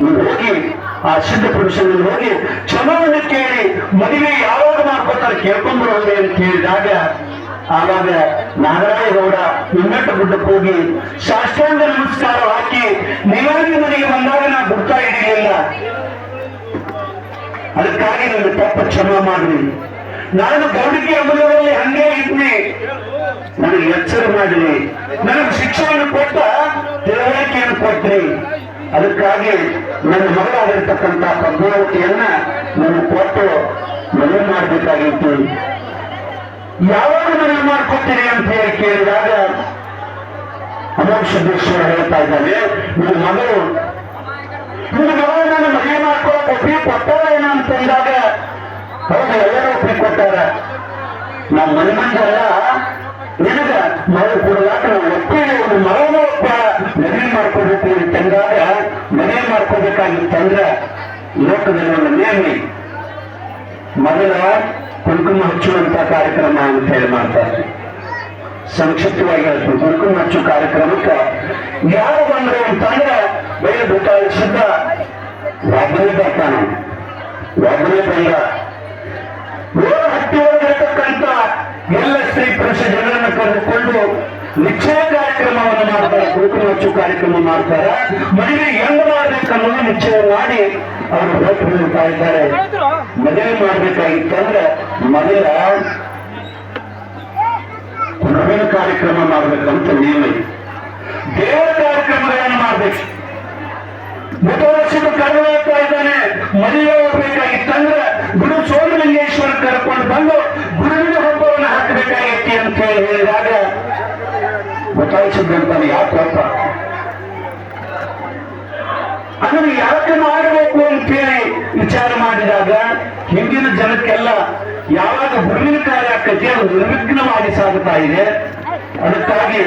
ನೀವು ಹೋಗಿ ಆ ಸಿದ್ಧ ಪುರುಷನಲ್ಲಿ ಹೋಗಿ ಕ್ಷಮವನ್ನು ಕೇಳಿ ಮದುವೆ ಯಾವಾಗ ಮಾಡ್ಕೊತಾರೆ ಕೇಳ್ಕೊಂಡು ಬರೋದೆ ಅಂತ ಹೇಳಿದಾಗ ಆವಾಗ ನಾಗರಾಯಗೌಡ ಹಿಮ್ಮೆಟ್ಟ ಗುಡ್ಡಕ್ಕೆ ಹೋಗಿ ಸಾಷ್ಟಾಂಗ ನಮಸ್ಕಾರ ಹಾಕಿ ನೀವಾಗಿ ಮನೆಗೆ ಬಂದಾಗ ನಾ ಗುರ್ತಾ ಹಿಡಿಯಲಿಲ್ಲ, ಅದಕ್ಕಾಗಿ ನನ್ನ ತಪ್ಪ ಕ್ಷಮ ಮಾಡ್ರಿ. ನಾನು ಗೌಡಿಕೆ ಅಮಲದಲ್ಲಿ ಹಂಗೆ ಇದ್ನಿ, ನನಗೆ ಎಚ್ಚರ ಮಾಡಿರಿ, ನನಗೆ ಶಿಕ್ಷೆಯನ್ನು ಕೊಟ್ಟ ತಿಳುವಳಿಕೆಯನ್ನು ಕೊಟ್ರಿ. ಅದಕ್ಕಾಗಿ ನನ್ನ ಮಗಳಾಗಿರ್ತಕ್ಕಂಥ ಪದ್ಮಾವತಿಯನ್ನ ನಾನು ಕೊಟ್ಟು ಮದುವೆ ಮಾಡಬೇಕಾಗಿತ್ತು. ಯಾವಾಗ ಮದುವೆ ಮಾಡ್ಕೊತೀರಿ ಅಂತ ಹೇಳಿ ಕೇಳಿದಾಗ ಅಮೋಘ ಸಿದ್ದೇಶ್ವರ ಹೇಳ್ತಾ ಇದ್ದಾನೆ, ನನ್ನ ಮಗಳು ನಾನು ಮದುವೆ ಮಾಡ್ಕೊಳಕ್ ಒಪ್ಪಿಗೆ ಕೊಟ್ಟಾರ ಏನ ಅಂತಂದಾಗ ಹೌದು ಎಲ್ಲರೂ ಒಪ್ಪಿಗೆ ಕೊಟ್ಟಾರ. ನಮ್ಮ ಮನೆ ಮಂದಿಯೆಲ್ಲ ನಿನಗ ಮಗಳು ಕೊಡಲಾಕ ನಾವು ಒಪ್ಪಿಗೆ ಒಂದು ಮಗನ ಒಪ್ಪ ಮದುವೆ ಮಾಡ್ಕೋಬೇಕು ಅಂತಂದಾಗ ಮದುವೆ ಮಾಡ್ಕೋಬೇಕಾಗಿತ್ತಂದ್ರ ಲೋಕದಲ್ಲಿ ಒಂದು ನೇಮಿ ಮೊದಲ ಕುಂಕುಮ ಹಚ್ಚುವಂತ ಕಾರ್ಯಕ್ರಮ ಅಂತ ಹೇಳಿ ಮಾಡ್ತಾರೆ. ಸಂಕ್ಷಿಪ್ತವಾಗಿ ಹೇಳ್ತೀವಿ, ಕುಂಕುಮ ಹಚ್ಚು ಕಾರ್ಯಕ್ರಮಕ್ಕೆ ಯಾರು ಬಂದ್ರು ಅಂತಂದ್ರೆ ಬೈಲು ಗೊತ್ತಾಗಿಸಿದ್ದ ಒಬ್ಬನೇ ಬರ್ತಾನೆ. ಒಬ್ಬನೇ ಬಂದ ಹಟ್ಟಿ ಒಳಗಿರ್ತಕ್ಕಂಥ ಎಲ್ಲ ಸ್ತ್ರೀ ಪುರುಷ ಜನರನ್ನು ಕರೆದುಕೊಂಡು ನಿಶ್ಚಯ ಕಾರ್ಯಕ್ರಮವನ್ನು ಮಾಡ್ತಾರೆ, ಕುಂಕುಮ ಹಚ್ಚು ಕಾರ್ಯಕ್ರಮ ಮಾಡ್ತಾರೆ. ಮದುವೆ ಹೆಂಗ್ ಮಾಡ್ಬೇಕನ್ನೋದು ನಿಶ್ಚಯ ಮಾಡಿ ಅವರು ಹೊರಟು ಹೋಗ್ತಾ ಇದ್ದಾರೆ. ಮದುವೆ ಮಾಡ್ಬೇಕಾಗಿತ್ತಂದ್ರೆ ಮೊದಲ ಕುರುವಿನ ಕಾರ್ಯಕ್ರಮ ಮಾಡ್ಬೇಕಂತ ನಿಯಮ ಇದೆ. ದೇವರ ಕಾರ್ಯಕ್ರಮಗಳನ್ನು ಮಾಡ್ಬೇಕು. ಮುಖವರ್ಷದ ಕರೆದಾಗ್ತಾ ಇದ್ದಾನೆ, ಮದುವೆ ಹೋಗ್ಬೇಕಾಗಿತ್ತಂದ್ರೆ ಗುರು ಸೋಮಲಿಂಗೇಶ್ವರ ಕರ್ಕೊಂಡು ಬಂದು ಗುರುವಿನ ಹಬ್ಬವನ್ನು ಹಾಕಬೇಕಾಗಿತ್ತು ಅಂತ ಹೇಳಿ ಹೇಳಿದಾಗ ಗೊತ್ತಾಯಿಸಿದ್ದಂತಾನೆ ಯಾಕಪ್ಪ ಅದನ್ನು ಯಾಕೆ ಮಾಡಬೇಕು ಅಂತೇಳಿ ವಿಚಾರ ಮಾಡಿದಾಗ ಹಿಂದಿನ ಜನಕ್ಕೆಲ್ಲ ಯಾವಾಗ ಗುರುವಿನ ಕಾರ್ಯ ಆಕತಿ ಅದು ನಿರ್ವಿಘ್ನವಾಗಿ ಸಾಗುತ್ತಾ ಇದೆ. ಅದಕ್ಕಾಗಿ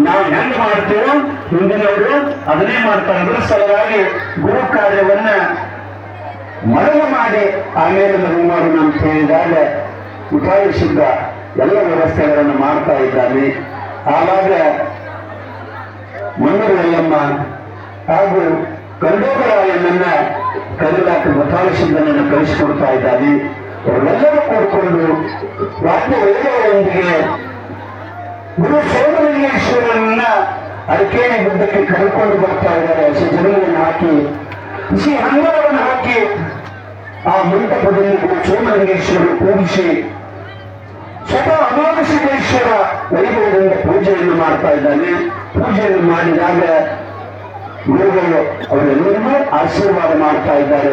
ನಾವು ಹೆಂಗ್ ಮಾಡ್ತೀವೋ ಹಿಂದಿನವರು ಅದನ್ನೇ ಮಾಡ್ತಾರೆ. ಅದರ ಸಲುವಾಗಿ ಗುರು ಕಾರ್ಯವನ್ನ ಮರಳು ಮಾಡಿ ಆಮೇಲೆ ಮದುವೆ ಮಾಡೋಣ ಅಂತ ಹೇಳಿದಾಗ ಉಪಾಯಿಸಿದ್ದ ಎಲ್ಲ ವ್ಯವಸ್ಥೆಗಳನ್ನು ಮಾಡ್ತಾ ಇದ್ದಾನೆ. ಆವಾಗ ಮಣ್ಣೂರು ಎಲ್ಲಮ್ಮ ಹಾಗೂ ಕಂಡೋಗರಾಯನನ್ನ ಕರೆದಾಕ ಗೊತ್ತಾಯಿಸಿದ್ದನನ್ನು ಕಳಿಸಿಕೊಡ್ತಾ ಇದ್ದಾನೆ. ಅವರೆಲ್ಲರೂ ಕೂಡಿಕೊಂಡು ರಾಜ್ಯ ವೈಭವದೊಂದಿಗೆ ಗುರು ಸೋಮಲಿಂಗೇಶ್ವರನ್ನ ಅರಕೇಣಿ ಗುಡ್ಡಕ್ಕೆ ಕರೆದುಕೊಂಡು ಬರ್ತಾ ಇದ್ದಾರೆ. ಹಸಿ ಜಮೀನನ್ನು ಹಾಕಿ ಹಸಿ ಹಂಗವನ್ನು ಹಾಕಿ ಆ ಮಂಟಪದಲ್ಲಿ ಗುರು ಸೋಮಲಿಂಗೇಶ್ವರ ಕೂಡಿಸಿ ಸ್ವತಃ ಅಮೋಘ ಸಿದ್ದೇಶ್ವರ ವೈಭವದಿಂದ ಪೂಜೆಯನ್ನು ಮಾಡ್ತಾ ಇದ್ದಾನೆ. ಪೂಜೆಯನ್ನು ಮಾಡಿದಾಗ ಗುರುಗಳು ಅವರೆಲ್ಲರಿಗೂ ಆಶೀರ್ವಾದ ಮಾಡ್ತಾ ಇದ್ದಾರೆ.